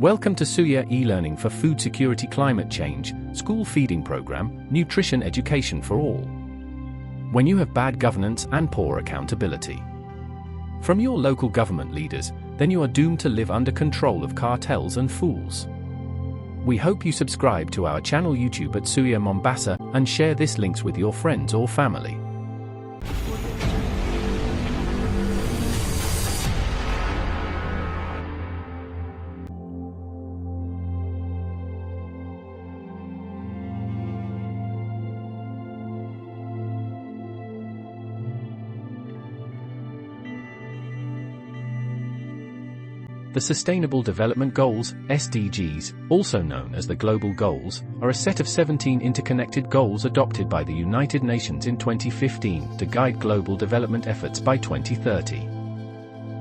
Welcome to Suya e-learning for food security, climate change, school feeding program, nutrition education for all. When you have bad governance and poor accountability from your local government leaders, then you are doomed to live under control of cartels and fools. We hope you subscribe to our channel YouTube at Suya Mombasa and share this links with your friends or family. The Sustainable Development Goals, SDGs, also known as the Global Goals, are a set of 17 interconnected goals adopted by the United Nations in 2015 to guide global development efforts by 2030.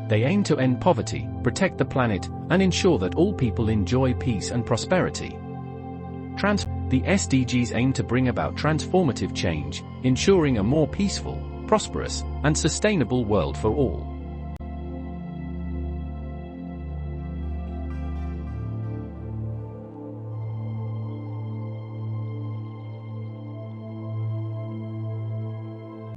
They aim to end poverty, protect the planet, and ensure that all people enjoy peace and prosperity. The SDGs aim to bring about transformative change, ensuring a more peaceful, prosperous, and sustainable world for all.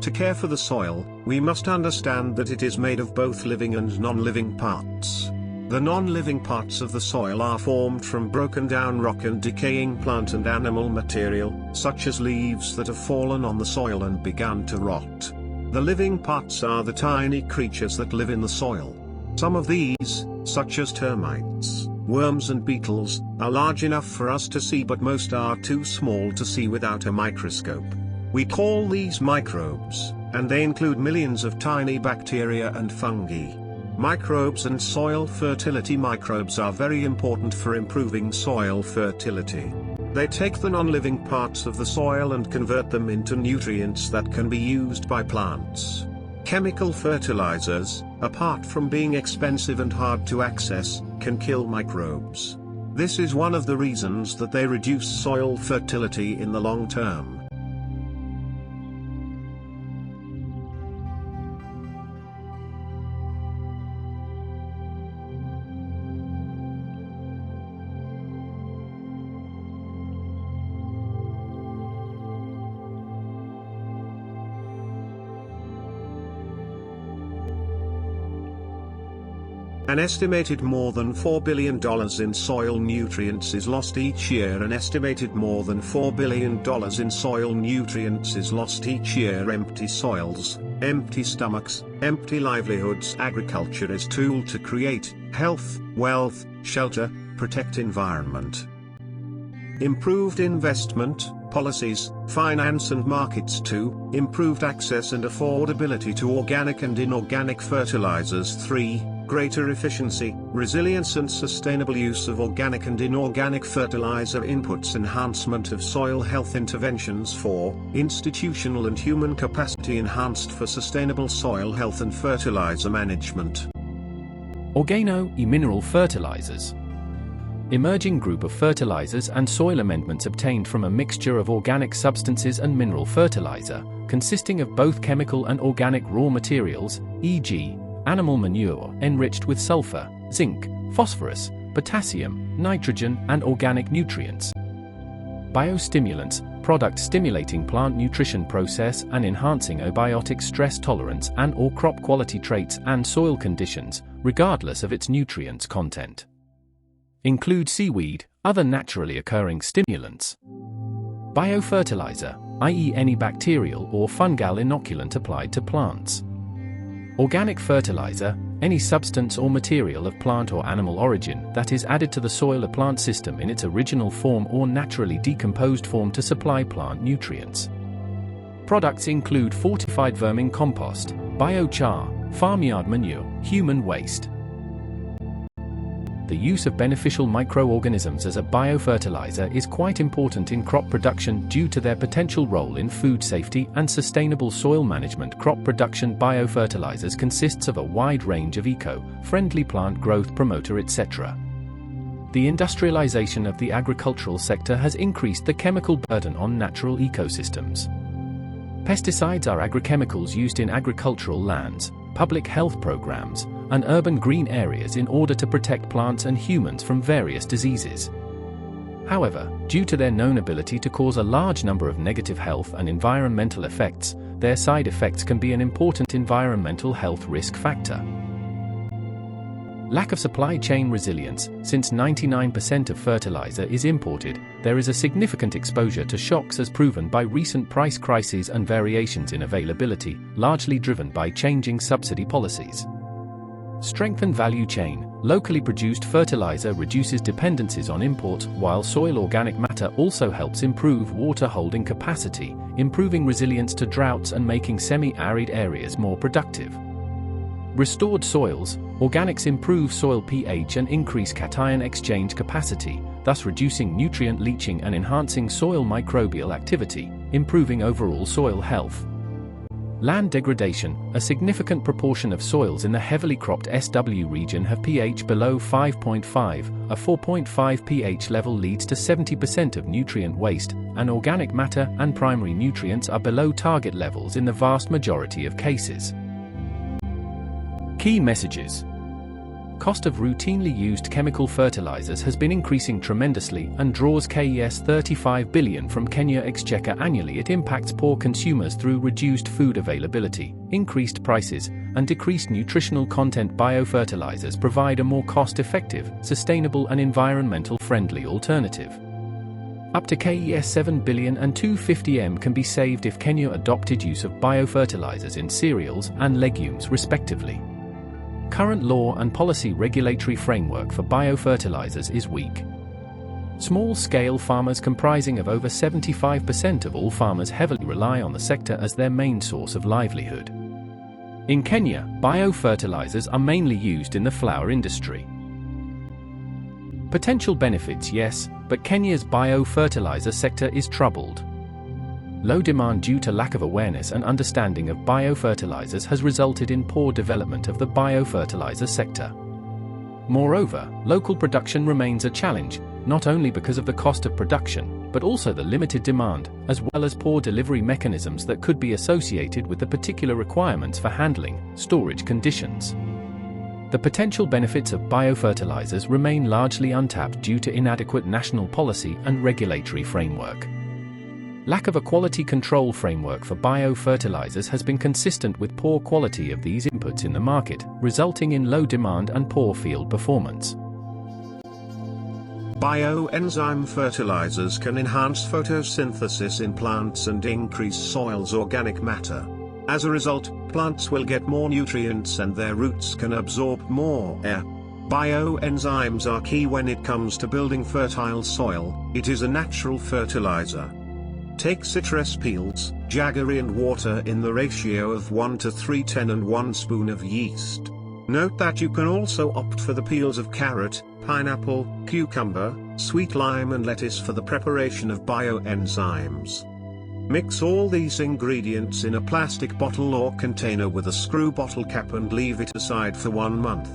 To care for the soil, we must understand that it is made of both living and non-living parts. The non-living parts of the soil are formed from broken down rock and decaying plant and animal material, such as leaves that have fallen on the soil and begun to rot. The living parts are the tiny creatures that live in the soil. Some of these, such as termites, worms and beetles, are large enough for us to see, but most are too small to see without a microscope. We call these microbes, and they include millions of tiny bacteria and fungi. Microbes and soil fertility. Microbes are very important for improving soil fertility. They take the non-living parts of the soil and convert them into nutrients that can be used by plants. Chemical fertilizers, apart from being expensive and hard to access, can kill microbes. This is one of the reasons that they reduce soil fertility in the long term. An estimated more than $4 billion in soil nutrients is lost each year. An estimated more than $4 billion in soil nutrients is lost each year. Empty soils, empty stomachs, empty livelihoods. Agriculture is a tool to create health, wealth, shelter, protect environment. Improved investment, policies, finance and markets. 2. Improved access and affordability to organic and inorganic fertilizers. 3. Greater efficiency, resilience and sustainable use of organic and inorganic fertilizer inputs. Enhancement of soil health interventions. 4. Institutional and human capacity enhanced for sustainable soil health and fertilizer management. Organo-mineral fertilizers. Emerging group of fertilizers and soil amendments obtained from a mixture of organic substances and mineral fertilizer, consisting of both chemical and organic raw materials, e.g., animal manure enriched with sulfur, zinc, phosphorus, potassium, nitrogen, and organic nutrients. Biostimulants, product stimulating plant nutrition process and enhancing abiotic stress tolerance and/or crop quality traits and soil conditions, regardless of its nutrients content. Include seaweed, other naturally occurring stimulants. Biofertilizer, i.e. any bacterial or fungal inoculant applied to plants. Organic fertilizer, any substance or material of plant or animal origin that is added to the soil or plant system in its original form or naturally decomposed form to supply plant nutrients. Products include fortified vermin compost, biochar, farmyard manure, human waste. The use of beneficial microorganisms as a biofertilizer is quite important in crop production due to their potential role in food safety and sustainable soil management. Crop production biofertilizers consists of a wide range of eco-friendly plant growth promoter etc. The industrialization of the agricultural sector has increased the chemical burden on natural ecosystems. Pesticides are agrochemicals used in agricultural lands, public health programs, and urban green areas in order to protect plants and humans from various diseases. However, due to their known ability to cause a large number of negative health and environmental effects, their side effects can be an important environmental health risk factor. Lack of supply chain resilience. Since 99% of fertilizer is imported, there is a significant exposure to shocks as proven by recent price crises and variations in availability, largely driven by changing subsidy policies. Strengthen value chain. Locally produced fertilizer reduces dependencies on imports, while soil organic matter also helps improve water holding capacity, improving resilience to droughts and making semi-arid areas more productive. Restored soils. Organics improve soil pH and increase cation exchange capacity, thus reducing nutrient leaching and enhancing soil microbial activity, improving overall soil health. Land degradation. A significant proportion of soils in the heavily cropped SW region have pH below 5.5. A 4.5 pH level leads to 70% of nutrient waste, and organic matter and primary nutrients are below target levels in the vast majority of cases. Key messages. Cost of routinely used chemical fertilizers has been increasing tremendously and draws KES 35 billion from Kenya Exchequer annually. It impacts poor consumers through reduced food availability, increased prices, and decreased nutritional content. Biofertilizers provide a more cost-effective, sustainable and environmental-friendly alternative. Up to KES 7 billion and 250 M can be saved if Kenya adopted use of biofertilizers in cereals and legumes respectively. Current law and policy regulatory framework for biofertilizers is weak. Small-scale farmers comprising of over 75% of all farmers heavily rely on the sector as their main source of livelihood. In Kenya, biofertilizers are mainly used in the flour industry. Potential benefits. Yes, but Kenya's biofertilizer sector is troubled. Low demand due to lack of awareness and understanding of biofertilizers has resulted in poor development of the biofertilizer sector. Moreover, local production remains a challenge, not only because of the cost of production, but also the limited demand, as well as poor delivery mechanisms that could be associated with the particular requirements for handling, storage conditions. The potential benefits of biofertilizers remain largely untapped due to inadequate national policy and regulatory framework. Lack of a quality control framework for biofertilizers has been consistent with poor quality of these inputs in the market, resulting in low demand and poor field performance. Bioenzyme fertilizers can enhance photosynthesis in plants and increase soil's organic matter. As a result, plants will get more nutrients and their roots can absorb more air. Bioenzymes are key when it comes to building fertile soil. It is a natural fertilizer. Take citrus peels, jaggery and water in the ratio of 1:3:10 and 1 spoon of yeast. Note that you can also opt for the peels of carrot, pineapple, cucumber, sweet lime and lettuce for the preparation of bioenzymes. Mix all these ingredients in a plastic bottle or container with a screw bottle cap and leave it aside for 1 month.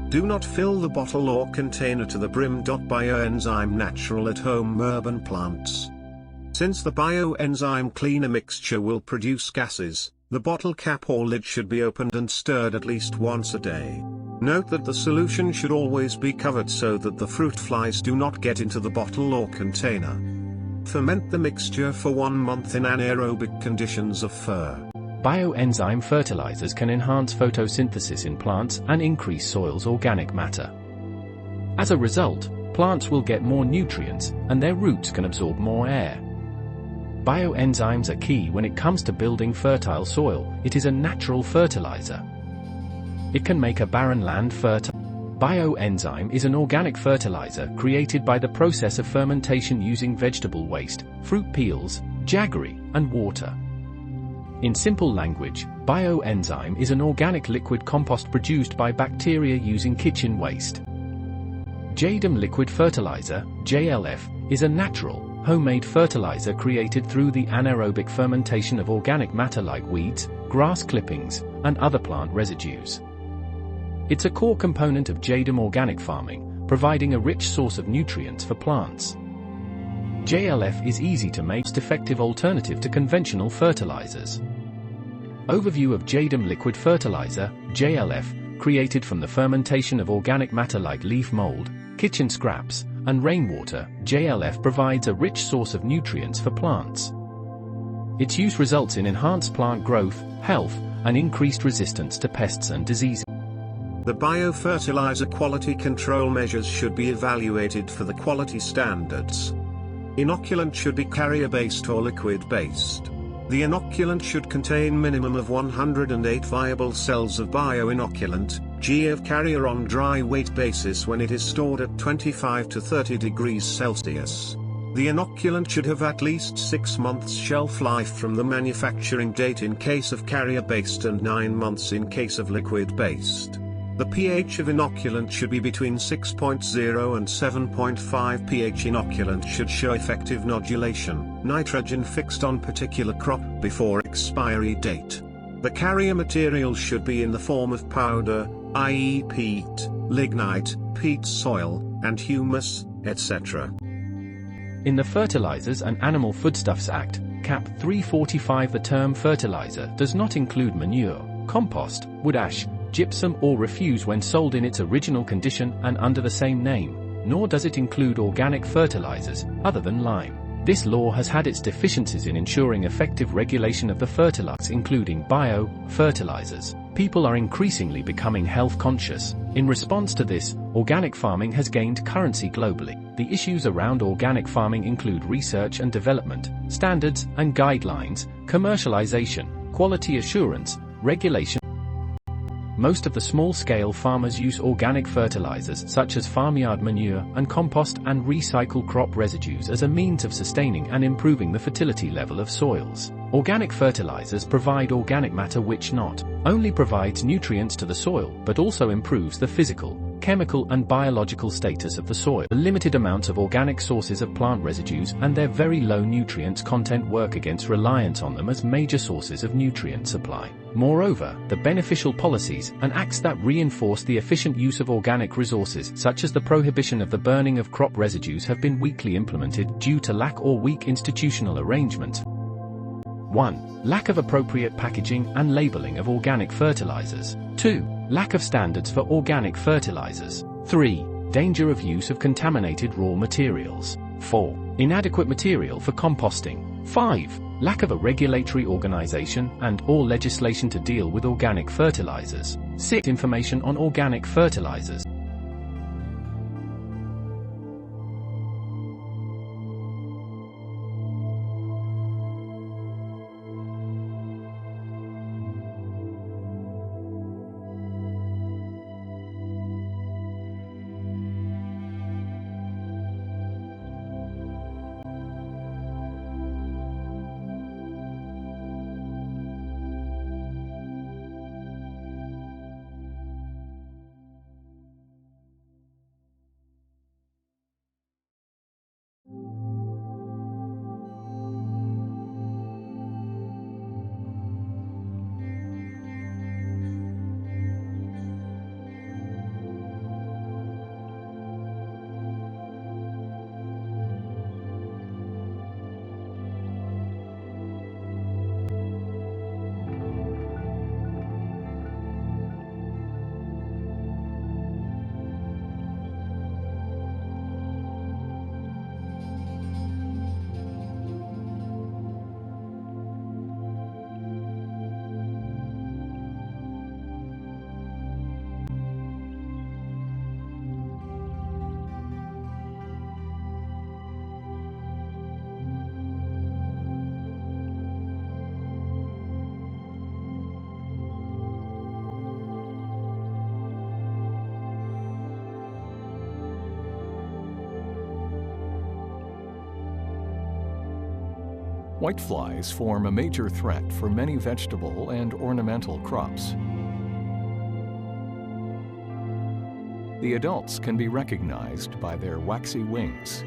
Do not fill the bottle or container to the brim. Bioenzyme natural at home urban plants. Since the bioenzyme cleaner mixture will produce gases, the bottle cap or lid should be opened and stirred at least once a day. Note that the solution should always be covered so that the fruit flies do not get into the bottle or container. Ferment the mixture for 1 month in anaerobic conditions of fur. Bioenzyme fertilizers can enhance photosynthesis in plants and increase soil's organic matter. As a result, plants will get more nutrients, and their roots can absorb more air. Bioenzymes are key when it comes to building fertile soil. It is a natural fertilizer. It can make a barren land fertile. Bioenzyme is an organic fertilizer created by the process of fermentation using vegetable waste, fruit peels, jaggery, and water. In simple language, bioenzyme is an organic liquid compost produced by bacteria using kitchen waste. Jadam liquid fertilizer, JLF, is a natural, homemade fertilizer created through the anaerobic fermentation of organic matter like weeds, grass clippings, and other plant residues. It's a core component of Jadam organic farming, providing a rich source of nutrients for plants. JLF is easy to make, effective alternative to conventional fertilizers. Overview of Jadam liquid fertilizer, JLF, created from the fermentation of organic matter like leaf mold, kitchen scraps, and rainwater, JLF provides a rich source of nutrients for plants. Its use results in enhanced plant growth, health, and increased resistance to pests and diseases. The biofertilizer quality control measures should be evaluated for the quality standards. Inoculant should be carrier-based or liquid-based. The inoculant should contain minimum of 108 viable cells of bioinoculant, G of carrier on dry weight basis when it is stored at 25 to 30 degrees Celsius. The inoculant should have at least 6 months shelf life from the manufacturing date in case of carrier-based and 9 months in case of liquid-based. The pH of inoculant should be between 6.0 and 7.5 pH. Inoculant should show effective nodulation, nitrogen fixed on particular crop before expiry date. The carrier material should be in the form of powder, i.e. peat, lignite, peat soil, and humus, etc. In the Fertilizers and Animal Foodstuffs Act, Cap. 345, the term fertilizer does not include manure, compost, wood ash, gypsum or refuse when sold in its original condition and under the same name, nor does it include organic fertilizers, other than lime. This law has had its deficiencies in ensuring effective regulation of the fertilizers, including bio-fertilizers. People are increasingly becoming health conscious. In response to this, organic farming has gained currency globally. The issues around organic farming include research and development, standards and guidelines, commercialization, quality assurance, regulation. Most of the small-scale farmers use organic fertilizers such as farmyard manure and compost and recycle crop residues as a means of sustaining and improving the fertility level of soils. Organic fertilizers provide organic matter which not only provides nutrients to the soil but also improves the physical, chemical and biological status of the soil. The limited amounts of organic sources of plant residues and their very low nutrients content work against reliance on them as major sources of nutrient supply. Moreover, the beneficial policies and acts that reinforce the efficient use of organic resources, such as the prohibition of the burning of crop residues, have been weakly implemented due to lack or weak institutional arrangements. 1. Lack of appropriate packaging and labeling of organic fertilizers. 2. Lack of standards for organic fertilizers. 3. Danger of use of contaminated raw materials. 4. Inadequate material for composting. 5. Lack of a regulatory organization and/or legislation to deal with organic fertilizers. 6. Information on organic fertilizers. Whiteflies form a major threat for many vegetable and ornamental crops. The adults can be recognized by their waxy wings.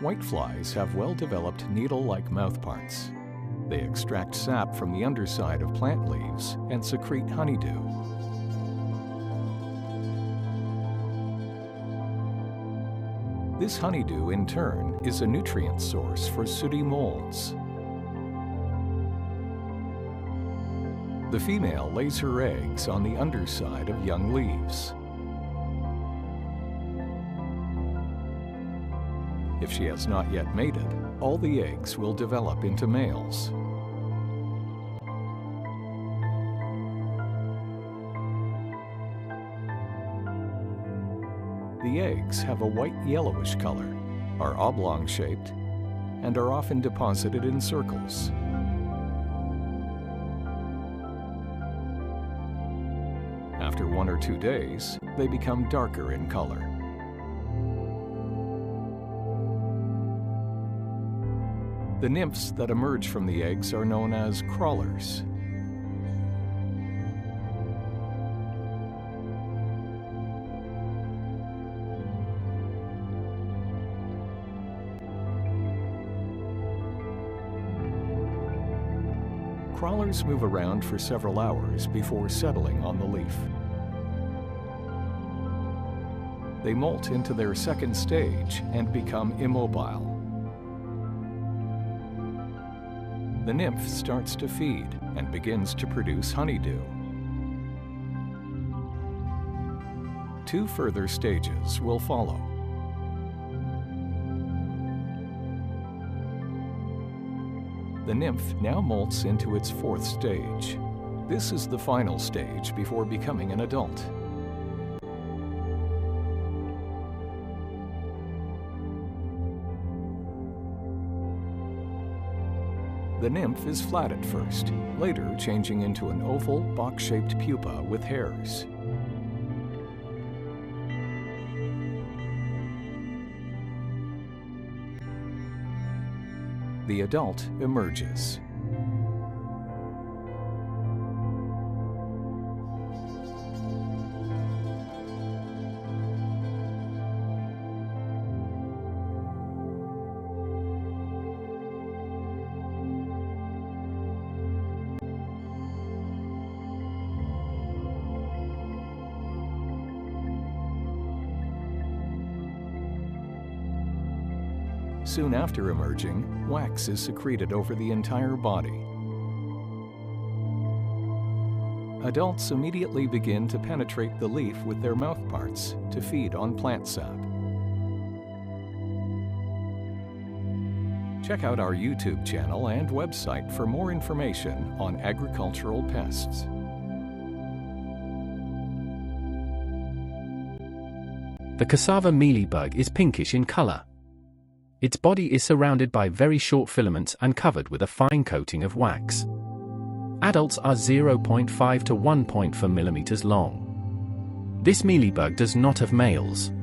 Whiteflies have well-developed needle-like mouthparts. They extract sap from the underside of plant leaves and secrete honeydew. This honeydew, in turn, is a nutrient source for sooty molds. The female lays her eggs on the underside of young leaves. If she has not yet mated, all the eggs will develop into males. The eggs have a white-yellowish color, are oblong-shaped, and are often deposited in circles. After 1 or 2 days, they become darker in color. The nymphs that emerge from the eggs are known as crawlers. Crawlers move around for several hours before settling on the leaf. They molt into their second stage and become immobile. The nymph starts to feed and begins to produce honeydew. 2 further stages will follow. The nymph now molts into its 4th stage. This is the final stage before becoming an adult. The nymph is flat at first, later changing into an oval, box-shaped pupa with hairs. The adult emerges. Soon after emerging, wax is secreted over the entire body. Adults immediately begin to penetrate the leaf with their mouthparts to feed on plant sap. Check out our YouTube channel and website for more information on agricultural pests. The cassava mealybug is pinkish in color. Its body is surrounded by very short filaments and covered with a fine coating of wax. Adults are 0.5 to 1.4 millimeters long. This mealybug does not have males.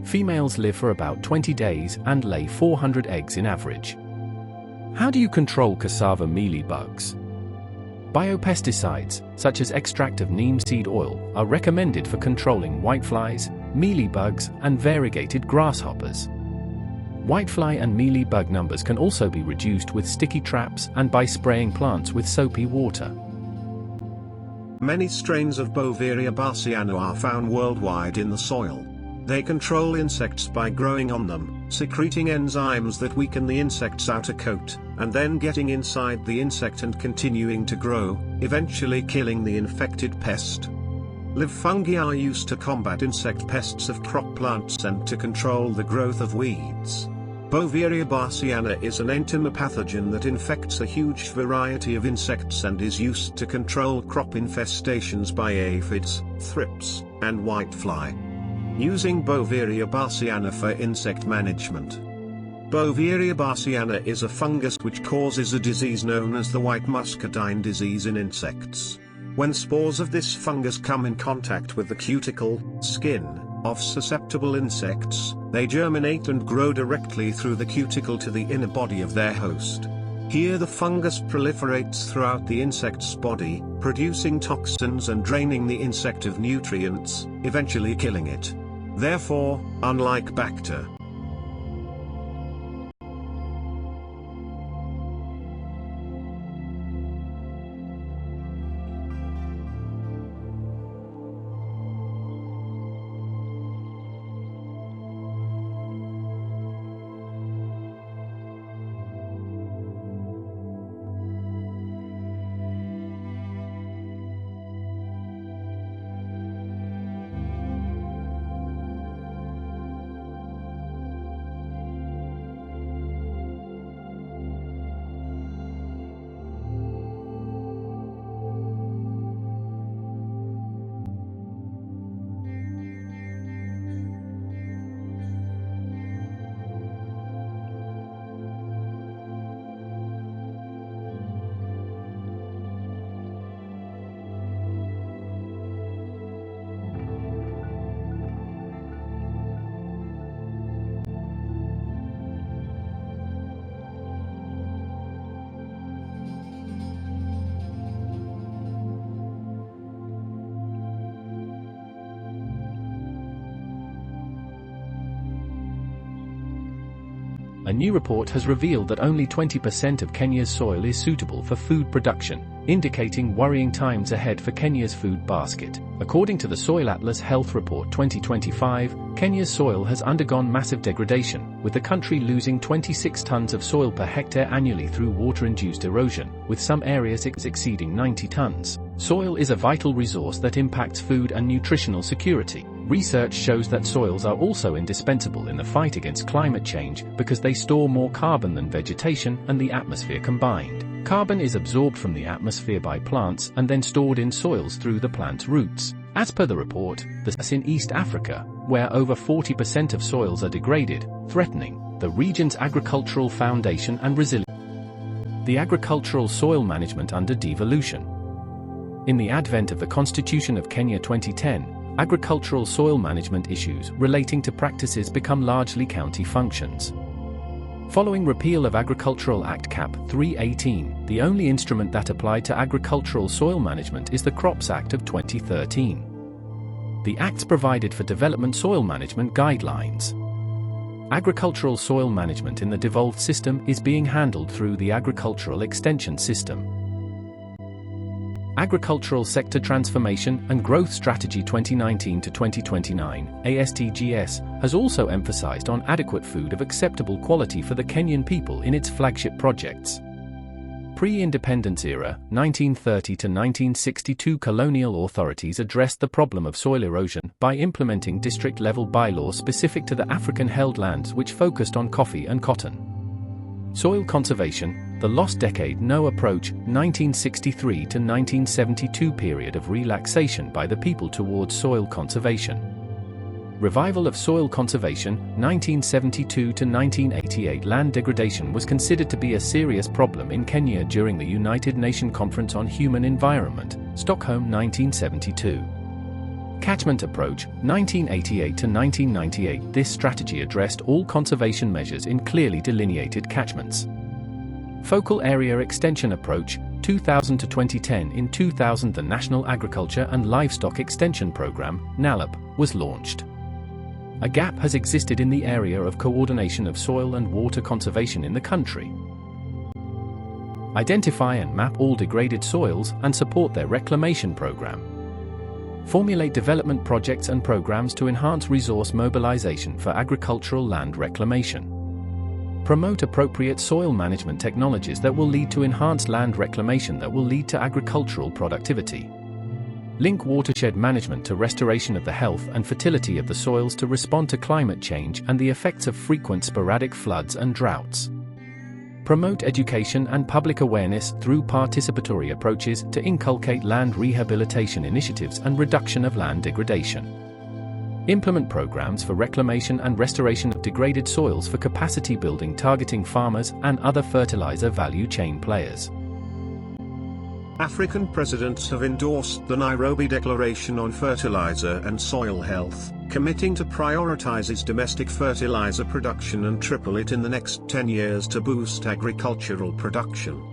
Females live for about 20 days and lay 400 eggs in average. How do you control cassava mealybugs? Biopesticides, such as extract of neem seed oil, are recommended for controlling whiteflies, mealybugs, and variegated grasshoppers. Whitefly and mealybug numbers can also be reduced with sticky traps and by spraying plants with soapy water. Many strains of Bovaria bassiana are found worldwide in the soil. They control insects by growing on them, secreting enzymes that weaken the insect's outer coat, and then getting inside the insect and continuing to grow, eventually killing the infected pest. Live fungi are used to combat insect pests of crop plants and to control the growth of weeds. Bovaria bassiana is an entomopathogen that infects a huge variety of insects and is used to control crop infestations by aphids, thrips, and whitefly. Using Bovaria bassiana for insect management. Bovaria bassiana is a fungus which causes a disease known as the white muscardine disease in insects. When spores of this fungus come in contact with the cuticle, skin, of susceptible insects, they germinate and grow directly through the cuticle to the inner body of their host. Here the fungus proliferates throughout the insect's body, producing toxins and draining the insect of nutrients, eventually killing it. Therefore, unlike Bacter, A new report has revealed that only 20% of Kenya's soil is suitable for food production, indicating worrying times ahead for Kenya's food basket. According to the Soil Atlas Health Report 2025, Kenya's soil has undergone massive degradation, with the country losing 26 tons of soil per hectare annually through water-induced erosion, with some areas exceeding 90 tons. Soil is a vital resource that impacts food and nutritional security. Research shows that soils are also indispensable in the fight against climate change because they store more carbon than vegetation and the atmosphere combined. Carbon is absorbed from the atmosphere by plants and then stored in soils through the plant's roots. As per the report, this is in East Africa, where over 40% of soils are degraded, threatening the region's agricultural foundation and resilience. The agricultural soil management under devolution. In the advent of the Constitution of Kenya 2010, agricultural soil management issues relating to practices become largely county functions. Following repeal of Agricultural Act Cap. 318, the only instrument that applied to agricultural soil management is the Crops Act of 2013. The acts provided for development soil management guidelines. Agricultural soil management in the devolved system is being handled through the Agricultural Extension System. Agricultural Sector Transformation and Growth Strategy 2019 to 2029, ASTGS, has also emphasized on adequate food of acceptable quality for the Kenyan people in its flagship projects. Pre-independence era, 1930 to 1962, colonial authorities addressed the problem of soil erosion by implementing district-level bylaws specific to the African-held lands which focused on coffee and cotton. Soil conservation, the lost decade no approach, 1963 to 1972 period of relaxation by the people towards soil conservation. Revival of soil conservation, 1972 to 1988. Land degradation was considered to be a serious problem in Kenya during the United Nations Conference on Human Environment, Stockholm 1972. Catchment approach, 1988 to 1998. This strategy addressed all conservation measures in clearly delineated catchments. Focal area extension approach, 2000 to 2010. In 2000, the National Agriculture and Livestock Extension Program, NALAP, was launched. A gap has existed in the area of coordination of soil and water conservation in the country. Identify and map all degraded soils and support their reclamation program. Formulate development projects and programs to enhance resource mobilization for agricultural land reclamation. Promote appropriate soil management technologies that will lead to enhanced land reclamation that will lead to agricultural productivity. Link watershed management to restoration of the health and fertility of the soils to respond to climate change and the effects of frequent sporadic floods and droughts. Promote education and public awareness through participatory approaches to inculcate land rehabilitation initiatives and reduction of land degradation. Implement programs for reclamation and restoration of degraded soils for capacity building targeting farmers and other fertilizer value chain players. African presidents have endorsed the Nairobi Declaration on Fertilizer and Soil Health, committing to prioritize its domestic fertilizer production and triple it in the next 10 years to boost agricultural production.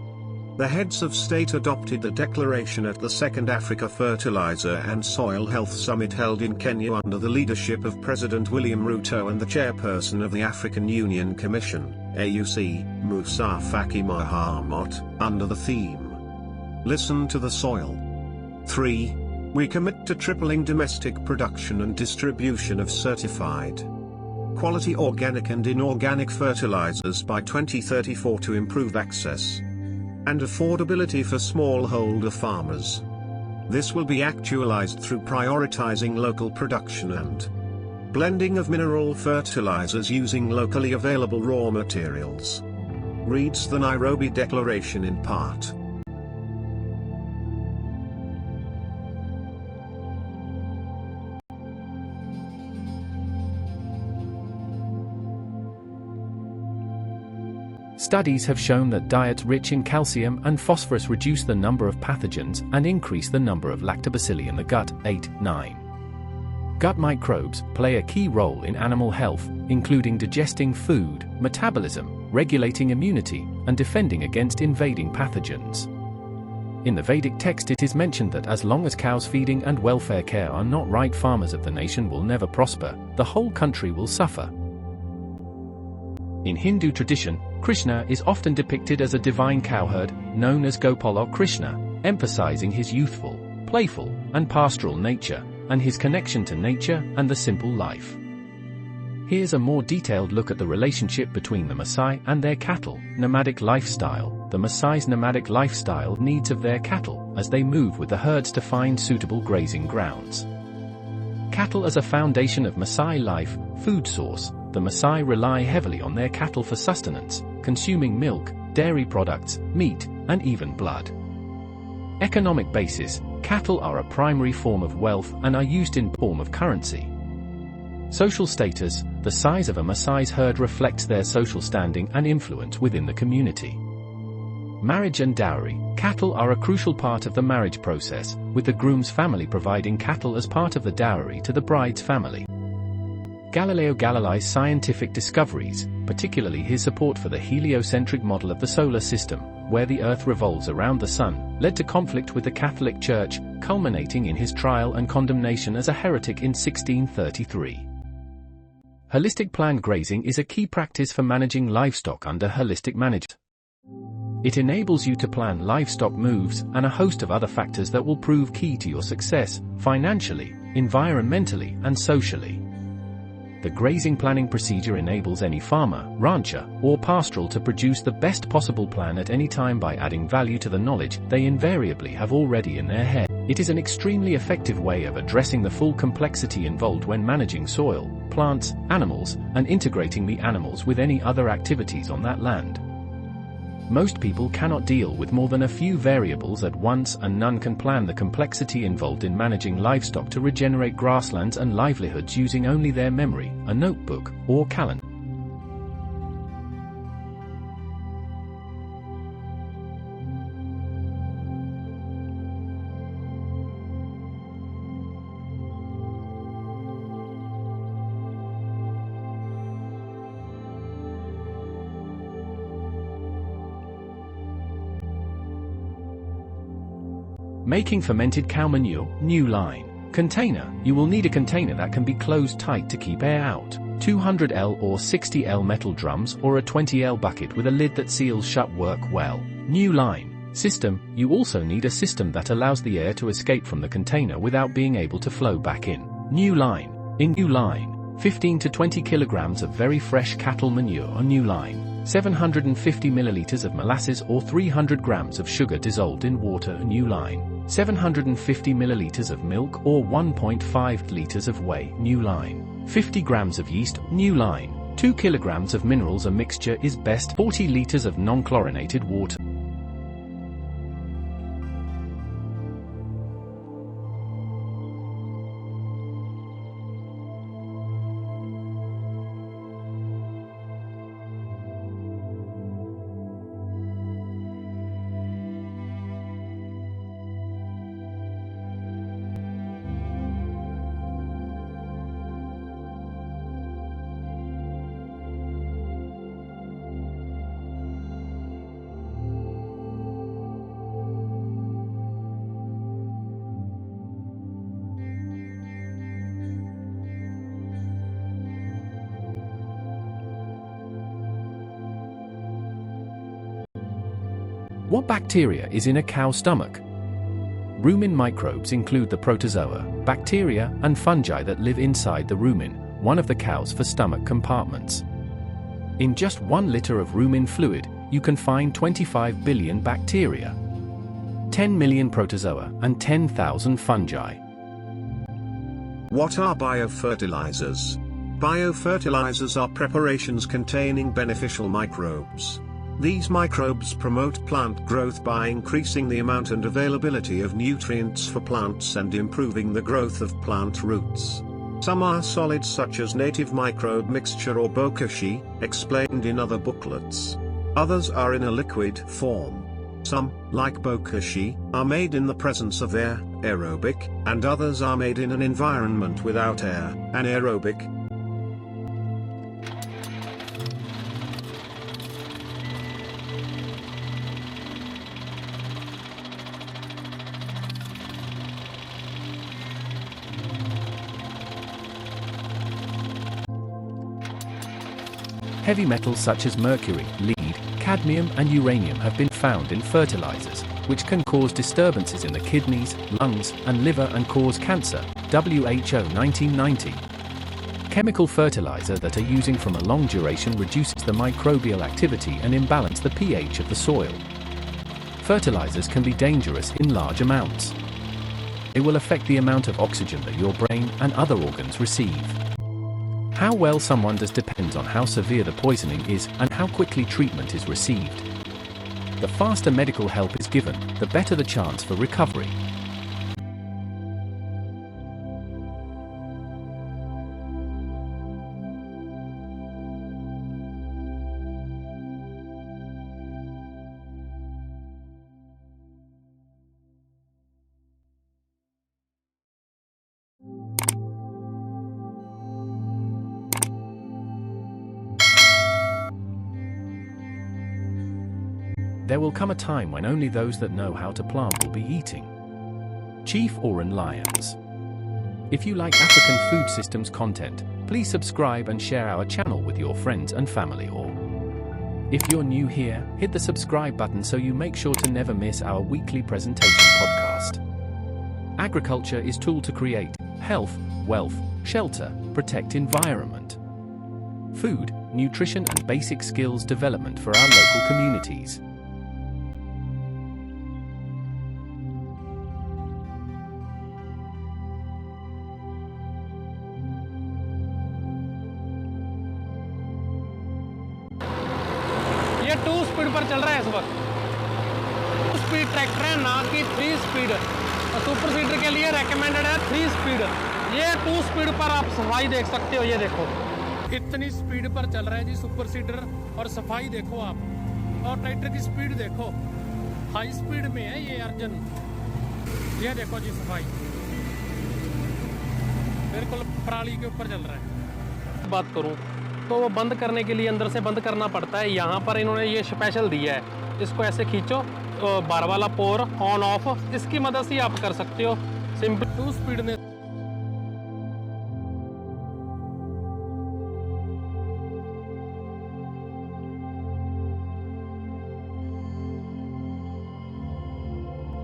The heads of state adopted the declaration at the Second Africa Fertilizer and Soil Health Summit held in Kenya under the leadership of President William Ruto and the chairperson of the African Union Commission, AUC, Musa Faki Mahamat, under the theme, "Listen to the Soil." 3. We commit to tripling domestic production and distribution of certified quality organic and inorganic fertilizers by 2034 to improve access and affordability for smallholder farmers. This will be actualized through prioritizing local production and blending of mineral fertilizers using locally available raw materials. Reads the Nairobi Declaration in part. Studies have shown that diets rich in calcium and phosphorus reduce the number of pathogens and increase the number of lactobacilli in the gut. 8-9. Gut microbes play a key role in animal health, including digesting food, metabolism, regulating immunity, and defending against invading pathogens. In the Vedic text it is mentioned that as long as cows' feeding and welfare care are not right, farmers of the nation will never prosper, the whole country will suffer. In Hindu tradition, Krishna is often depicted as a divine cowherd, known as Gopala Krishna, emphasizing his youthful, playful, and pastoral nature, and his connection to nature and the simple life. Here's a more detailed look at the relationship between the Maasai and their cattle. Nomadic lifestyle. The Maasai's nomadic lifestyle needs of their cattle as they move with the herds to find suitable grazing grounds. Cattle as a foundation of Maasai life, food source. The Maasai rely heavily on their cattle for sustenance, consuming milk, dairy products, meat, and even blood. Economic basis. Cattle are a primary form of wealth and are used in form of currency. Social status. The size of a Maasai's herd reflects their social standing and influence within the community. Marriage and dowry. Cattle are a crucial part of the marriage process, with the groom's family providing cattle as part of the dowry to the bride's family. Galileo Galilei's scientific discoveries, particularly his support for the heliocentric model of the solar system, where the Earth revolves around the Sun, led to conflict with the Catholic Church, culminating in his trial and condemnation as a heretic in 1633. Holistic planned grazing is a key practice for managing livestock under holistic management. It enables you to plan livestock moves and a host of other factors that will prove key to your success, financially, environmentally, and socially. The grazing planning procedure enables any farmer, rancher, or pastoral to produce the best possible plan at any time by adding value to the knowledge they invariably have already in their head. It is an extremely effective way of addressing the full complexity involved when managing soil, plants, animals, and integrating the animals with any other activities on that land. Most people cannot deal with more than a few variables at once, and none can plan the complexity involved in managing livestock to regenerate grasslands and livelihoods using only their memory, a notebook, or calendar. Making fermented cow manure. New line. Container. You will need a container that can be closed tight to keep air out. 200L or 60L metal drums or a 20L bucket with a lid that seals shut work well. New line. System. You also need a system that allows the air to escape from the container without being able to flow back in. New line. In new line, 15 to 20 kilograms of very fresh cattle manure on new line. 750 milliliters of molasses or 300 grams of sugar dissolved in water. New line. 750 milliliters of milk or 1.5 liters of whey. New line. 50 grams of yeast. New line. 2 kilograms of minerals. A mixture is best. 40 liters of non-chlorinated water. What bacteria is in a cow's stomach? Rumen microbes include the protozoa, bacteria, and fungi that live inside the rumen, one of the cow's four stomach compartments. In just 1 liter of rumen fluid, you can find 25 billion bacteria, 10 million protozoa, and 10,000 fungi. What are biofertilizers? Biofertilizers are preparations containing beneficial microbes. These microbes promote plant growth by increasing the amount and availability of nutrients for plants and improving the growth of plant roots. Some are solid, such as native microbe mixture or bokashi, explained in other booklets. Others are in a liquid form. Some, like bokashi, are made in the presence of air, aerobic, and others are made in an environment without air, anaerobic. Heavy metals such as mercury, lead, cadmium and uranium have been found in fertilizers, which can cause disturbances in the kidneys, lungs, and liver and cause cancer. WHO 1990. Chemical fertilizer that are using from a long duration reduces the microbial activity and imbalance the pH of the soil. Fertilizers can be dangerous in large amounts. It will affect the amount of oxygen that your brain and other organs receive. How well someone does depends on how severe the poisoning is and how quickly treatment is received. The faster medical help is given, the better the chance for recovery. There will come a time when only those that know how to plant will be eating. Chief Oran Lions. If you like African food systems content, please subscribe and share our channel with your friends and family, or if you're new here, hit the subscribe button so you make sure to never miss our weekly presentation podcast. Agriculture is tool to create health, wealth, shelter, protect environment, food, nutrition and basic skills development for our local communities. ये 2 speed पर चल रहा है इस वक्त। 2 speed tractor है, ना कि 3 स्पीड। सुपर सीडर के लिए रेकमेंडेड है 3 स्पीड। ये 2 स्पीड पर आप सफाई देख सकते हो, ये देखो इतनी स्पीड पर चल रहा है जी सुपर सीडर। और सफाई देखो आप, और ट्रैक्टर की स्पीड देखो, हाई स्पीड में है ये अर्जन। ये देखो जी सफाई बिल्कुल पराली के ऊपर चल रहा है। बात करूं तो वो बंद करने के लिए अंदर से बंद करना पड़ता है। यहाँ पर इन्होंने ये स्पेशल दिया है, इसको ऐसे खींचो, 12 वाला पोर ऑन ऑफ, इसकी मदद से आप कर सकते हो सिंपल 2 स्पीड में।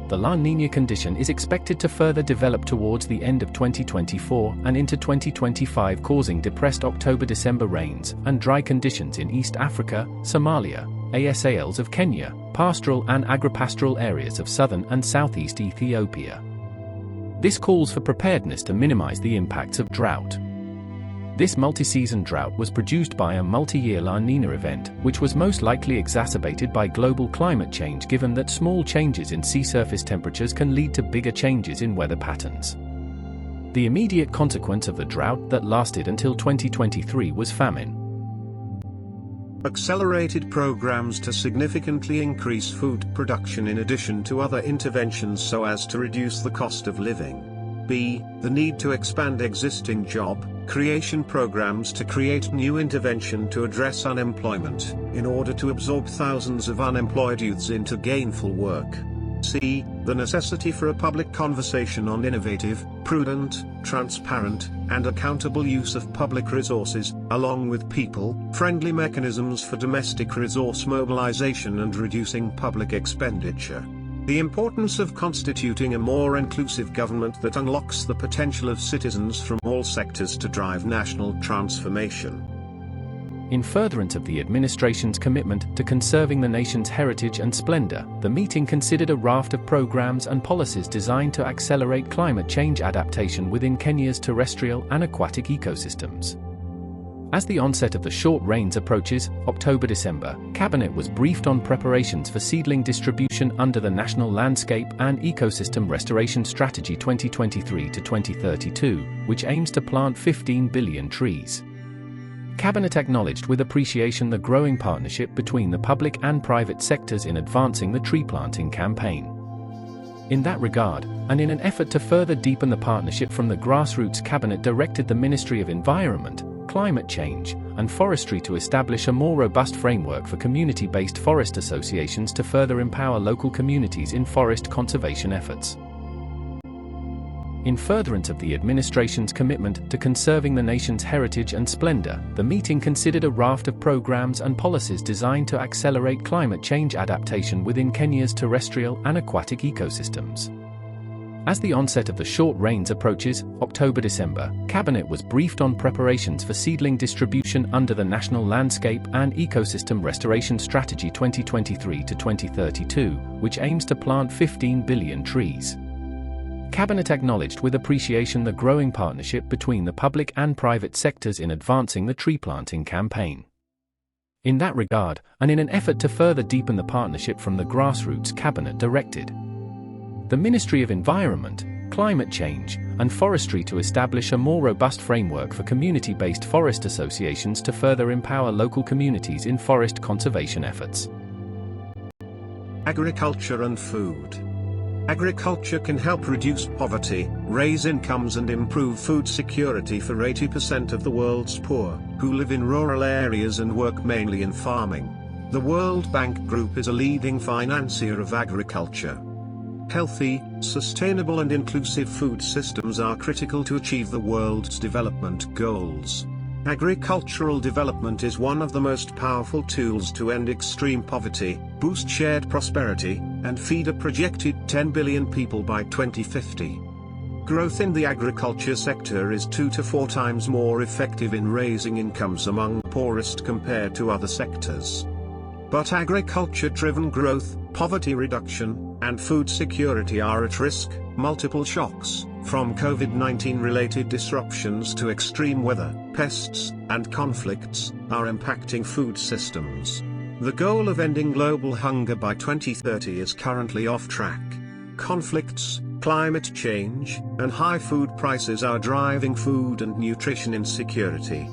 The La Niña condition is expected to further develop towards the end of 2024 and into 2025, causing depressed October-December rains and dry conditions in East Africa, Somalia, ASALs of Kenya, pastoral and agripastoral areas of southern and southeast Ethiopia. This calls for preparedness to minimize the impacts of drought. This multi-season drought was produced by a multi-year La Niña event, which was most likely exacerbated by global climate change, given that small changes in sea surface temperatures can lead to bigger changes in weather patterns. The immediate consequence of the drought that lasted until 2023 was famine. Accelerated programs to significantly increase food production in addition to other interventions so as to reduce the cost of living. B. The need to expand existing job creation programs to create new intervention to address unemployment, in order to absorb thousands of unemployed youths into gainful work. C. The necessity for a public conversation on innovative, prudent, transparent, and accountable use of public resources, along with people-friendly mechanisms for domestic resource mobilization and reducing public expenditure. The importance of constituting a more inclusive government that unlocks the potential of citizens from all sectors to drive national transformation. In furtherance of the administration's commitment to conserving the nation's heritage and splendor, the meeting considered a raft of programs and policies designed to accelerate climate change adaptation within Kenya's terrestrial and aquatic ecosystems. As the onset of the short rains approaches, October-December, Cabinet was briefed on preparations for seedling distribution under the National Landscape and Ecosystem Restoration Strategy 2023 to 2032, which aims to plant 15 billion trees. Cabinet acknowledged with appreciation the growing partnership between the public and private sectors in advancing the tree planting campaign. In that regard, and in an effort to further deepen the partnership from the grassroots, Cabinet directed the Ministry of Environment, Climate Change, and Forestry to establish a more robust framework for community-based forest associations to further empower local communities in forest conservation efforts. In furtherance of the administration's commitment to conserving the nation's heritage and splendor, the meeting considered a raft of programs and policies designed to accelerate climate change adaptation within Kenya's terrestrial and aquatic ecosystems. As the onset of the short rains approaches, October-December, Cabinet was briefed on preparations for seedling distribution under the National Landscape and Ecosystem Restoration Strategy 2023 to 2032, which aims to plant 15 billion trees. Cabinet acknowledged with appreciation the growing partnership between the public and private sectors in advancing the tree planting campaign. In that regard, and in an effort to further deepen the partnership from the grassroots, Cabinet directed the Ministry of Environment, Climate Change, and Forestry to establish a more robust framework for community-based forest associations to further empower local communities in forest conservation efforts. Agriculture and food. Agriculture can help reduce poverty, raise incomes and improve food security for 80% of the world's poor, who live in rural areas and work mainly in farming. The World Bank Group is a leading financier of agriculture. Healthy, sustainable and inclusive food systems are critical to achieve the world's development goals. Agricultural development is one of the most powerful tools to end extreme poverty, boost shared prosperity, and feed a projected 10 billion people by 2050. Growth in the agriculture sector is 2 to 4 times more effective in raising incomes among the poorest compared to other sectors. But agriculture-driven growth, poverty reduction, and food security are at risk. Multiple shocks, from COVID-19 related disruptions to extreme weather, pests, and conflicts, are impacting food systems. The goal of ending global hunger by 2030 is currently off track. Conflicts, climate change, and high food prices are driving food and nutrition insecurity.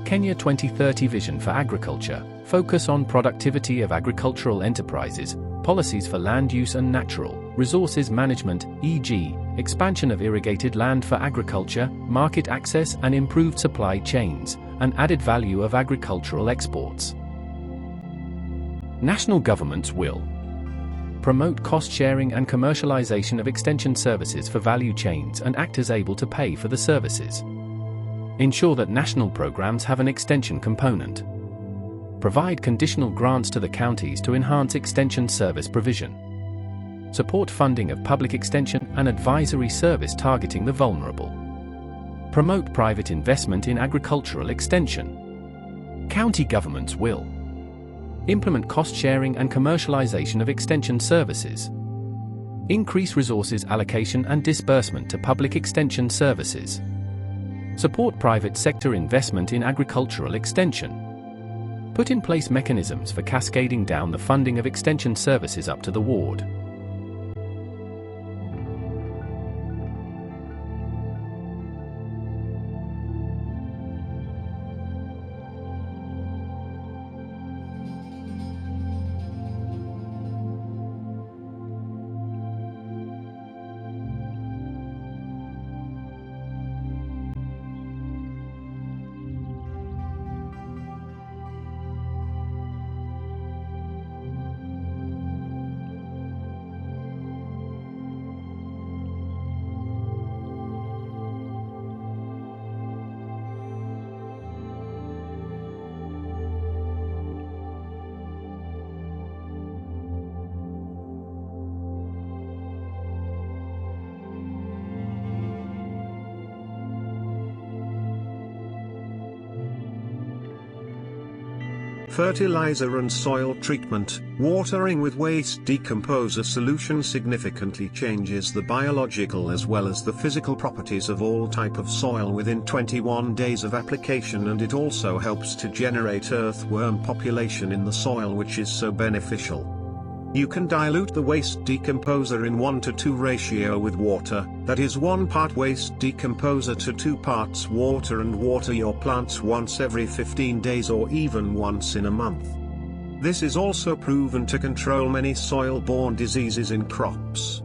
Kenya 2030 Vision for Agriculture, focus on productivity of agricultural enterprises, policies for land use and natural resources management, e.g., expansion of irrigated land for agriculture, market access and improved supply chains, and added value of agricultural exports. National governments will promote cost-sharing and commercialization of extension services for value chains and actors able to pay for the services. Ensure that national programs have an extension component. Provide conditional grants to the counties to enhance extension service provision. Support funding of public extension and advisory service targeting the vulnerable. Promote private investment in agricultural extension. County governments will implement cost-sharing and commercialization of extension services. Increase resources allocation and disbursement to public extension services. Support private sector investment in agricultural extension. Put in place mechanisms for cascading down the funding of extension services up to the ward. Fertilizer and soil treatment. Watering with waste decomposer solution significantly changes the biological as well as the physical properties of all type of soil within 21 days of application, and it also helps to generate earthworm population in the soil, which is so beneficial. You can dilute the waste decomposer in 1:2 ratio with water, that is 1 part waste decomposer to 2 parts water, and water your plants once every 15 days or even once in a month. This is also proven to control many soil-borne diseases in crops.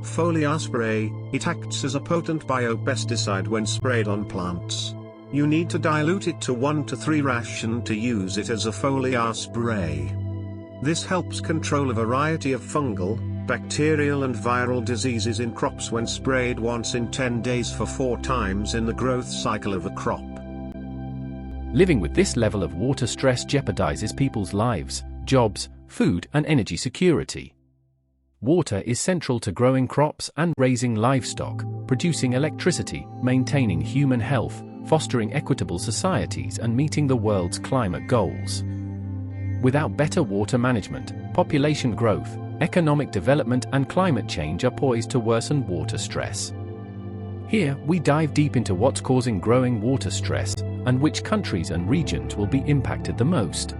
Foliar spray, it acts as a potent biopesticide when sprayed on plants. You need to dilute it to 1:3 ration to use it as a foliar spray. This helps control a variety of fungal, bacterial and viral diseases in crops when sprayed once in 10 days for 4 times in the growth cycle of a crop. Living with this level of water stress jeopardizes people's lives, jobs, food and energy security. Water is central to growing crops and raising livestock, producing electricity, maintaining human health, fostering equitable societies and meeting the world's climate goals. Without better water management, population growth, economic development and climate change are poised to worsen water stress. Here, we dive deep into what's causing growing water stress and which countries and regions will be impacted the most.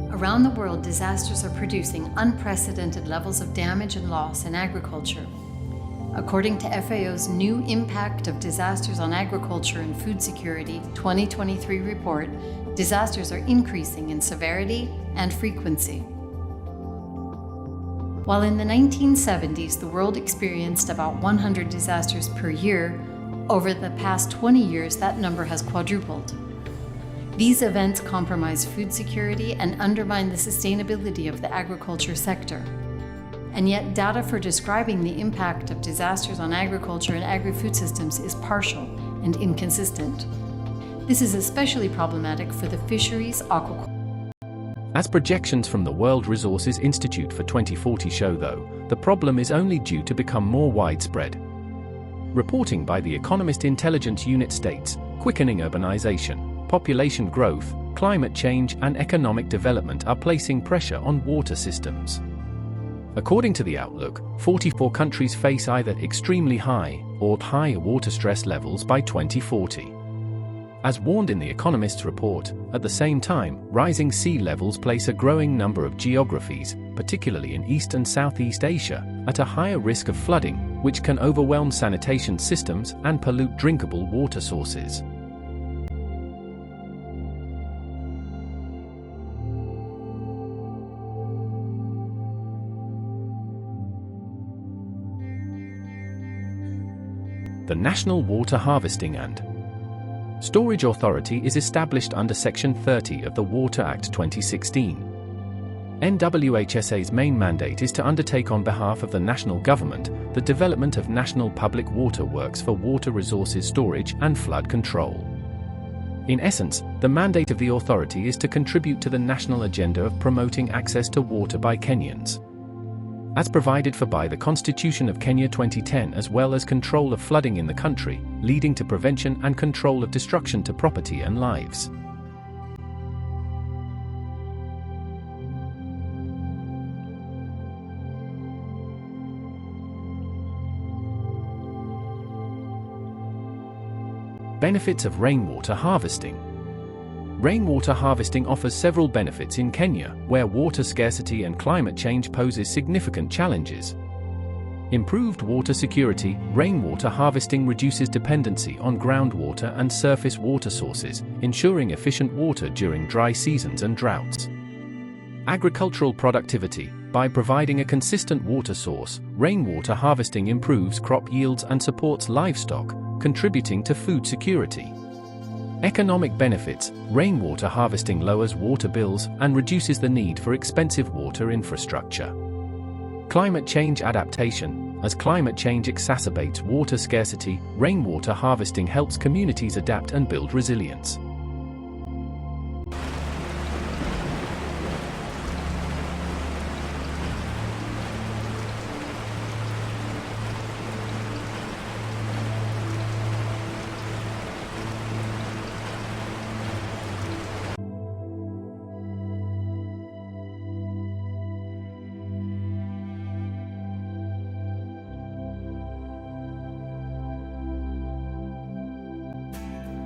Around the world, disasters are producing unprecedented levels of damage and loss in agriculture. According to FAO's new Impact of Disasters on Agriculture and Food Security 2023 report, disasters are increasing in severity and frequency. While in the 1970s the world experienced about 100 disasters per year, over the past 20 years that number has quadrupled. These events compromise food security and undermine the sustainability of the agriculture sector. And yet, data for describing the impact of disasters on agriculture and agri-food systems is partial and inconsistent. This is especially problematic for the fisheries, aquaculture. As projections from the World Resources Institute for 2040 show, though, the problem is only due to become more widespread. Reporting by the Economist Intelligence Unit states, quickening urbanization, population growth, climate change and economic development are placing pressure on water systems. According to the outlook, 44 countries face either extremely high or higher water stress levels by 2040. As warned in the Economist's report, at the same time, rising sea levels place a growing number of geographies, particularly in East and Southeast Asia, at a higher risk of flooding, which can overwhelm sanitation systems and pollute drinkable water sources. The National Water Harvesting and Storage Authority is established under Section 30 of the Water Act 2016. NWHSA's main mandate is to undertake on behalf of the national government the development of national public water works for water resources storage and flood control. In essence, the mandate of the authority is to contribute to the national agenda of promoting access to water by Kenyans, as provided for by the Constitution of Kenya 2010, as well as control of flooding in the country, leading to prevention and control of destruction to property and lives. Benefits of rainwater harvesting. Rainwater harvesting offers several benefits in Kenya, where water scarcity and climate change poses significant challenges. Improved water security. Rainwater harvesting reduces dependency on groundwater and surface water sources, ensuring efficient water during dry seasons and droughts. Agricultural productivity. By providing a consistent water source, rainwater harvesting improves crop yields and supports livestock, contributing to food security. Economic benefits. Rainwater harvesting lowers water bills and reduces the need for expensive water infrastructure. Climate change adaptation. As climate change exacerbates water scarcity, rainwater harvesting helps communities adapt and build resilience.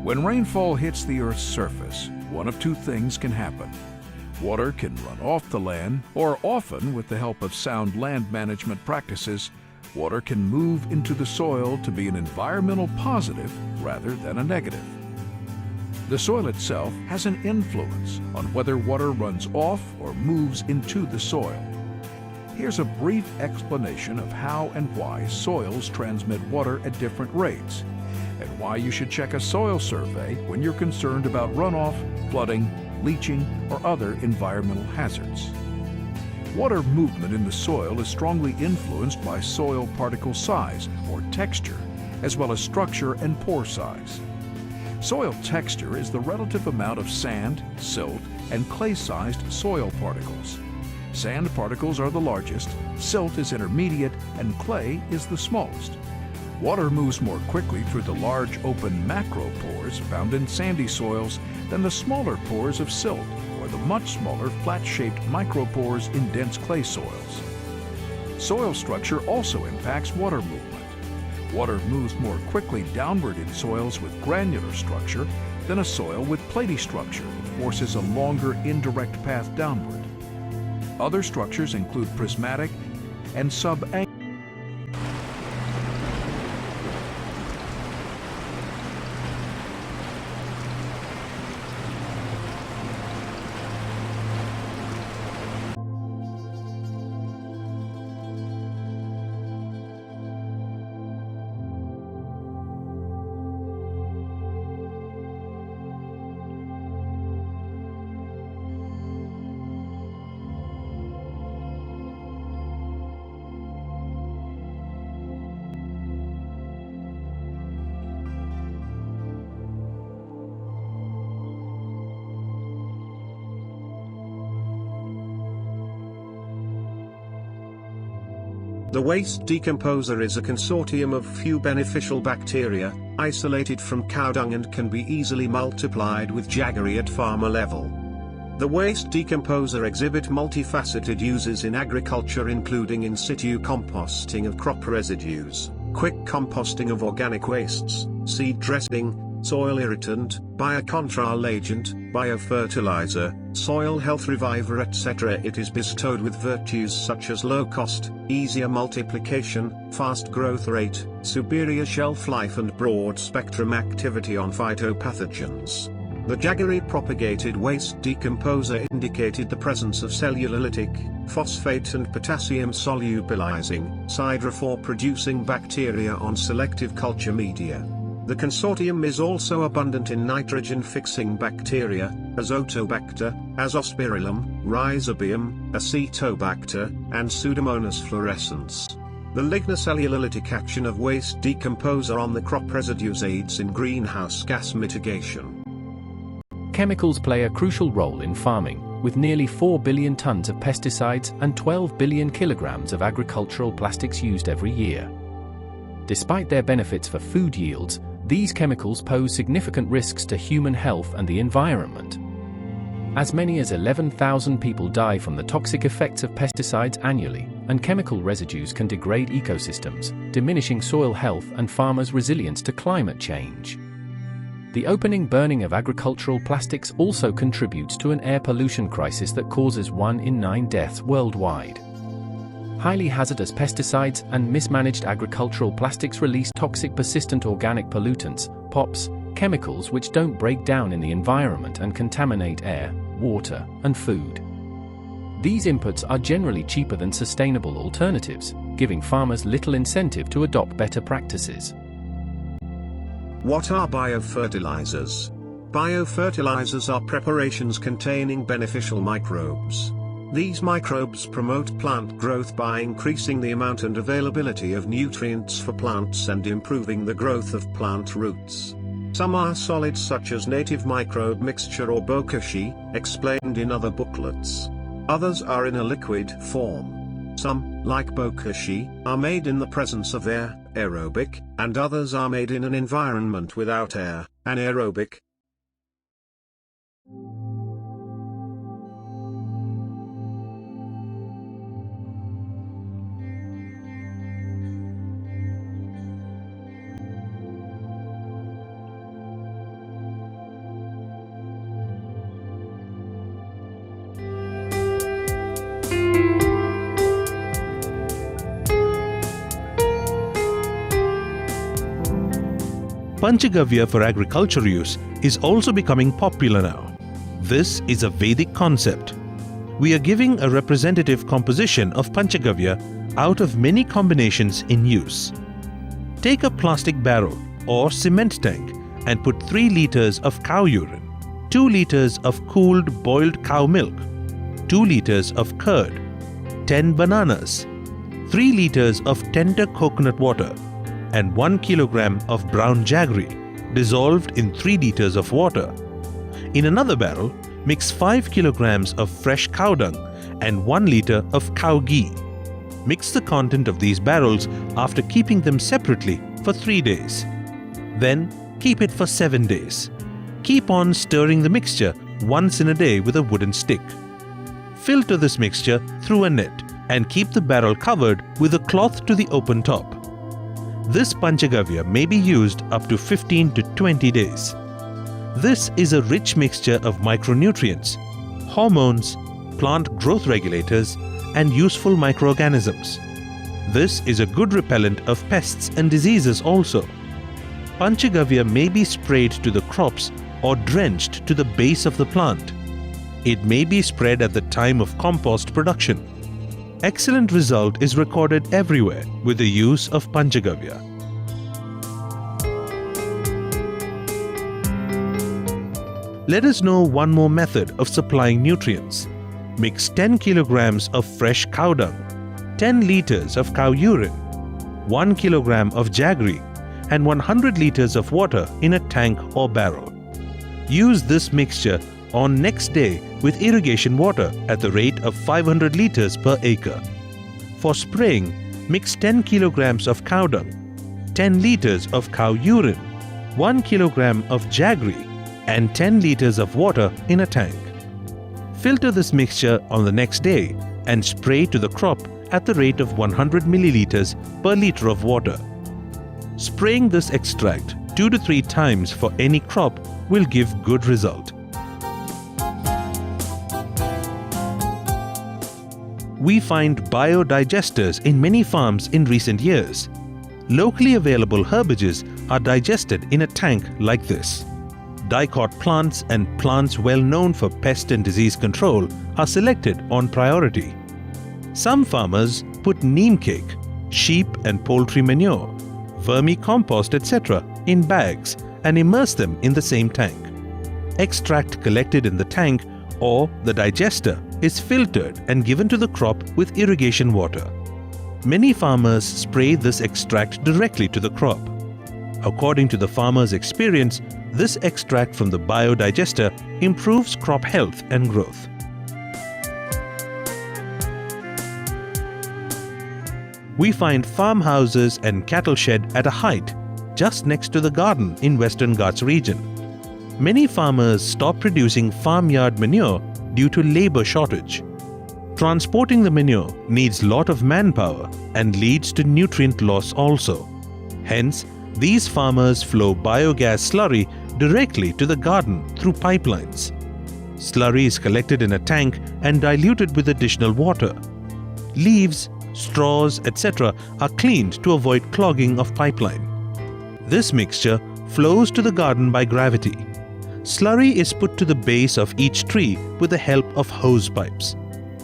When rainfall hits the Earth's surface, one of two things can happen. Water can run off the land, or often, with the help of sound land management practices, water can move into the soil to be an environmental positive rather than a negative. The soil itself has an influence on whether water runs off or moves into the soil. Here's a brief explanation of how and why soils transmit water at different rates, and why you should check a soil survey when you're concerned about runoff, flooding, leaching, or other environmental hazards. Water movement in the soil is strongly influenced by soil particle size, or texture, as well as structure and pore size. Soil texture is the relative amount of sand, silt, and clay-sized soil particles. Sand particles are the largest, silt is intermediate, and clay is the smallest. Water moves more quickly through the large open macropores found in sandy soils than the smaller pores of silt, or the much smaller flat-shaped micropores in dense clay soils. Soil structure also impacts water movement. Water moves more quickly downward in soils with granular structure than a soil with platy structure that forces a longer indirect path downward. Other structures include prismatic and subangular. The waste decomposer is a consortium of few beneficial bacteria, isolated from cow dung and can be easily multiplied with jaggery at farmer level. The waste decomposer exhibit multifaceted uses in agriculture, including in situ composting of crop residues, quick composting of organic wastes, seed dressing, soil irritant, biocontrol agent, biofertilizer, soil health reviver, etc. It is bestowed with virtues such as low cost, easier multiplication, fast growth rate, superior shelf life, and broad spectrum activity on phytopathogens. The jaggery propagated waste decomposer indicated the presence of cellulolytic, phosphate and potassium solubilizing, siderophore producing bacteria on selective culture media. The consortium is also abundant in nitrogen-fixing bacteria, Azotobacter, Azospirillum, Rhizobium, Acetobacter, and Pseudomonas fluorescens. The lignocellulolytic action of waste decomposer on the crop residues aids in greenhouse gas mitigation. Chemicals play a crucial role in farming, with nearly 4 billion tons of pesticides and 12 billion kilograms of agricultural plastics used every year. Despite their benefits for food yields, these chemicals pose significant risks to human health and the environment. As many as 11,000 people die from the toxic effects of pesticides annually, and chemical residues can degrade ecosystems, diminishing soil health and farmers' resilience to climate change. The opening burning of agricultural plastics also contributes to an air pollution crisis that causes 1 in 9 deaths worldwide. Highly hazardous pesticides and mismanaged agricultural plastics release toxic persistent organic pollutants, POPs, chemicals which don't break down in the environment and contaminate air, water, and food. These inputs are generally cheaper than sustainable alternatives, giving farmers little incentive to adopt better practices. What are biofertilizers? Biofertilizers are preparations containing beneficial microbes. These microbes promote plant growth by increasing the amount and availability of nutrients for plants and improving the growth of plant roots. Some are solid, such as native microbe mixture or bokashi, explained in other booklets. Others are in a liquid form. Some, like bokashi, are made in the presence of air, aerobic, and others are made in an environment without air, anaerobic. Panchagavya for agriculture use is also becoming popular now. This is a Vedic concept. We are giving a representative composition of Panchagavya out of many combinations in use. Take a plastic barrel or cement tank and put 3 liters of cow urine, 2 liters of cooled boiled cow milk, 2 liters of curd, 10 bananas, 3 liters of tender coconut water, and 1 kilogram of brown jaggery dissolved in 3 liters of water. In another barrel, mix 5 kilograms of fresh cow dung and 1 liter of cow ghee. Mix the content of these barrels after keeping them separately for 3 days. Then keep it for 7 days. Keep on stirring the mixture once in a day with a wooden stick. Filter this mixture through a net and keep the barrel covered with a cloth to the open top. This Panchagavya may be used up to 15 to 20 days. This is a rich mixture of micronutrients, hormones, plant growth regulators, and useful microorganisms. This is a good repellent of pests and diseases also. Panchagavya may be sprayed to the crops or drenched to the base of the plant. It may be spread at the time of compost production. Excellent result is recorded everywhere with the use of Panchagavya. Let us know one more method of supplying nutrients. Mix 10 kilograms of fresh cow dung, 10 liters of cow urine, 1 kilogram of jaggery, and 100 liters of water in a tank or barrel. Use this mixture on next day with irrigation water at the rate of 500 liters per acre. For spraying, mix 10 kilograms of cow dung, 10 liters of cow urine, 1 kilogram of jaggery, and 10 liters of water in a tank. Filter this mixture on the next day and spray to the crop at the rate of 100 milliliters per liter of water. Spraying this extract 2 to 3 times for any crop will give good result. We find biodigesters in many farms in recent years. Locally available herbages are digested in a tank like this. Dicot plants and plants well known for pest and disease control are selected on priority. Some farmers put neem cake, sheep and poultry manure, vermicompost, etc. in bags and immerse them in the same tank. Extract collected in the tank or the digester is filtered and given to the crop with irrigation water. Many farmers spray this extract directly to the crop. According to the farmer's experience, this extract from the biodigester improves crop health and growth. We find farmhouses and cattle shed at a height just next to the garden in Western Ghats region. Many farmers stop producing farmyard manure due to labor shortage. Transporting the manure needs lot of manpower and leads to nutrient loss also. Hence, these farmers flow biogas slurry directly to the garden through pipelines. Slurry is collected in a tank and diluted with additional water. Leaves, straws, etc. are cleaned to avoid clogging of pipeline. This mixture flows to the garden by gravity. Slurry is put to the base of each tree with the help of hose pipes.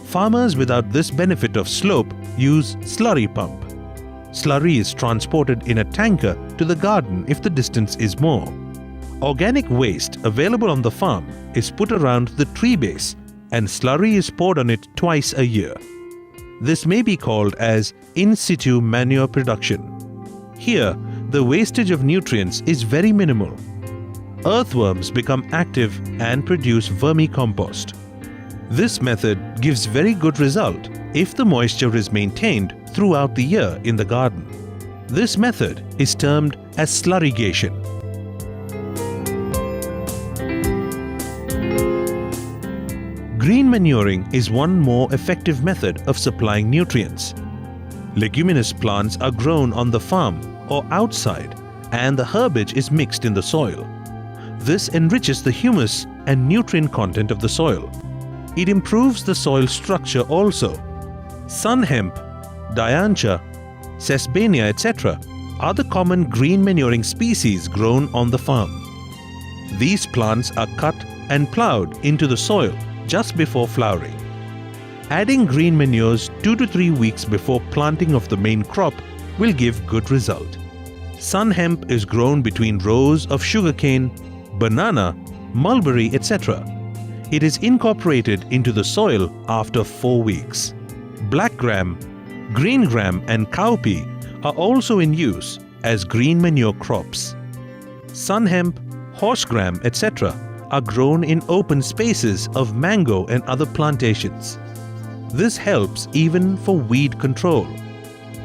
Farmers without this benefit of slope use slurry pump. Slurry is transported in a tanker to the garden if the distance is more. Organic waste available on the farm is put around the tree base and slurry is poured on it twice a year. This may be called as in situ manure production. Here, the wastage of nutrients is very minimal. Earthworms become active and produce vermicompost. This method gives very good result if the moisture is maintained throughout the year in the garden. This method is termed as slurrigation. Green manuring is one more effective method of supplying nutrients. Leguminous plants are grown on the farm or outside and the herbage is mixed in the soil. This enriches the humus and nutrient content of the soil. It improves the soil structure also. Sun hemp, diancha, sesbania, etc. are the common green manuring species grown on the farm. These plants are cut and ploughed into the soil just before flowering. Adding green manures 2 to 3 weeks before planting of the main crop will give good result. Sun hemp is grown between rows of sugarcane, banana, mulberry, etc. It is incorporated into the soil after 4 weeks. Black gram, green gram and cowpea are also in use as green manure crops. Sun hemp, horse gram, etc. are grown in open spaces of mango and other plantations. This helps even for weed control.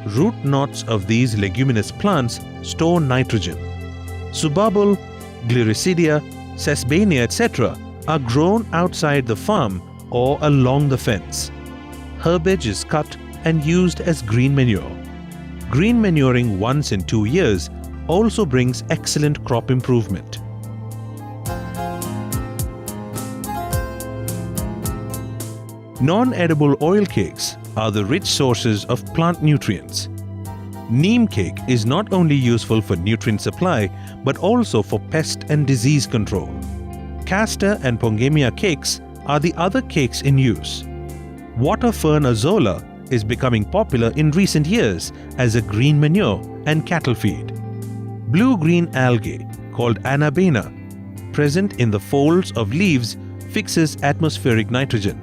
Root knots of these leguminous plants store nitrogen. Subabul, Gliricidia, Sesbania, etc. are grown outside the farm or along the fence. Herbage is cut and used as green manure. Green manuring once in 2 years also brings excellent crop improvement. Non-edible oil cakes are the rich sources of plant nutrients. Neem cake is not only useful for nutrient supply but also for pest and disease control. Castor and Pongamia cakes are the other cakes in use. Water fern azolla is becoming popular in recent years as a green manure and cattle feed. Blue-green algae called Anabaena, present in the folds of leaves, fixes atmospheric nitrogen.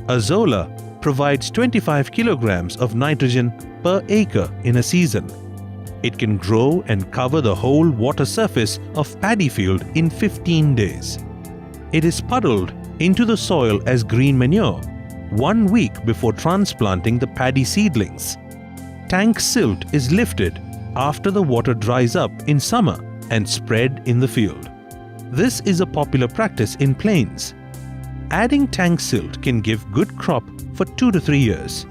Azolla provides 25 kilograms of nitrogen per acre in a season. It can grow and cover the whole water surface of paddy field in 15 days. It is puddled into the soil as green manure 1 week before transplanting the paddy seedlings. Tank silt is lifted after the water dries up in summer and spread in the field. This is a popular practice in plains. Adding tank silt can give good crop for 2 to 3 years.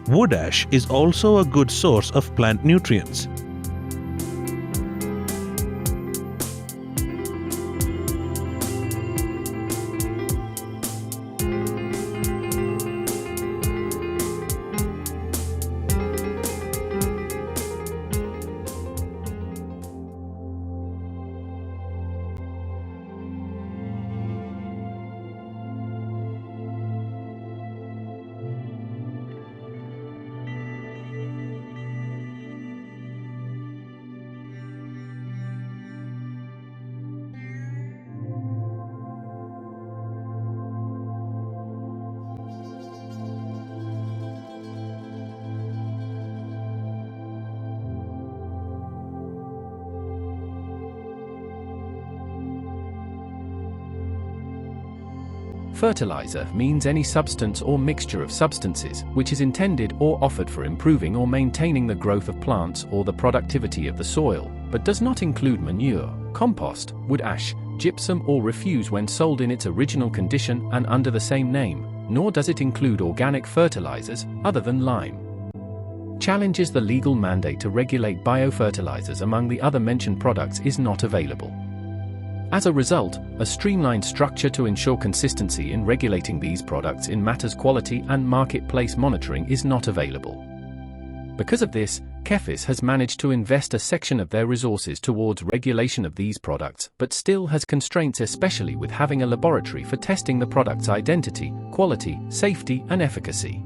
Wood ash is also a good source of plant nutrients. Fertilizer means any substance or mixture of substances which is intended or offered for improving or maintaining the growth of plants or the productivity of the soil, but does not include manure, compost, wood ash, gypsum or refuse when sold in its original condition and under the same name, nor does it include organic fertilizers other than lime. Challenges the legal mandate to regulate biofertilizers among the other mentioned products is not available. As a result, a streamlined structure to ensure consistency in regulating these products in matters quality and marketplace monitoring is not available. Because of this, KEFIS has managed to invest a section of their resources towards regulation of these products, but still has constraints, especially with having a laboratory for testing the product's identity, quality, safety, and efficacy.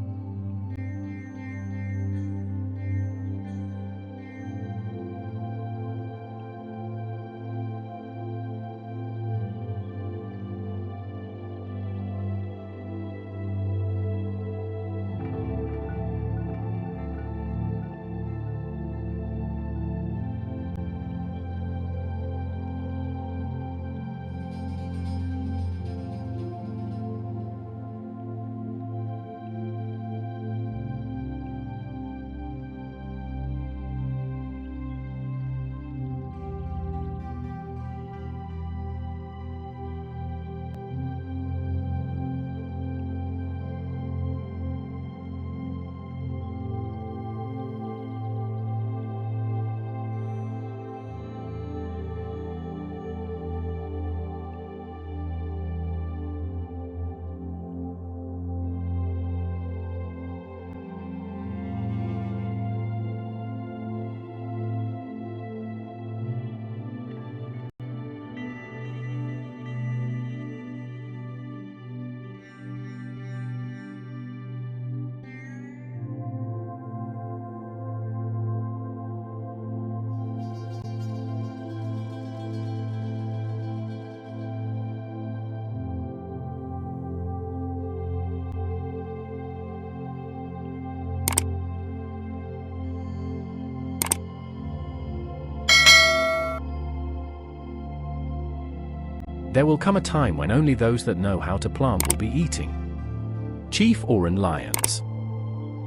There will come a time when only those that know how to plant will be eating. Chief Oran Lions.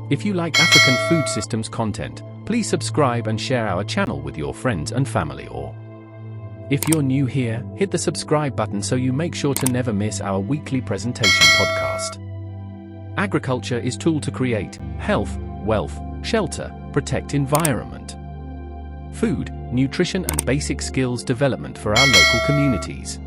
If you like African food systems content, please subscribe and share our channel with your friends and family. Or if you're new here, hit the subscribe button so you make sure to never miss our weekly presentation podcast. Agriculture is tool to create health, wealth, shelter, protect environment, food, nutrition and basic skills development for our local communities.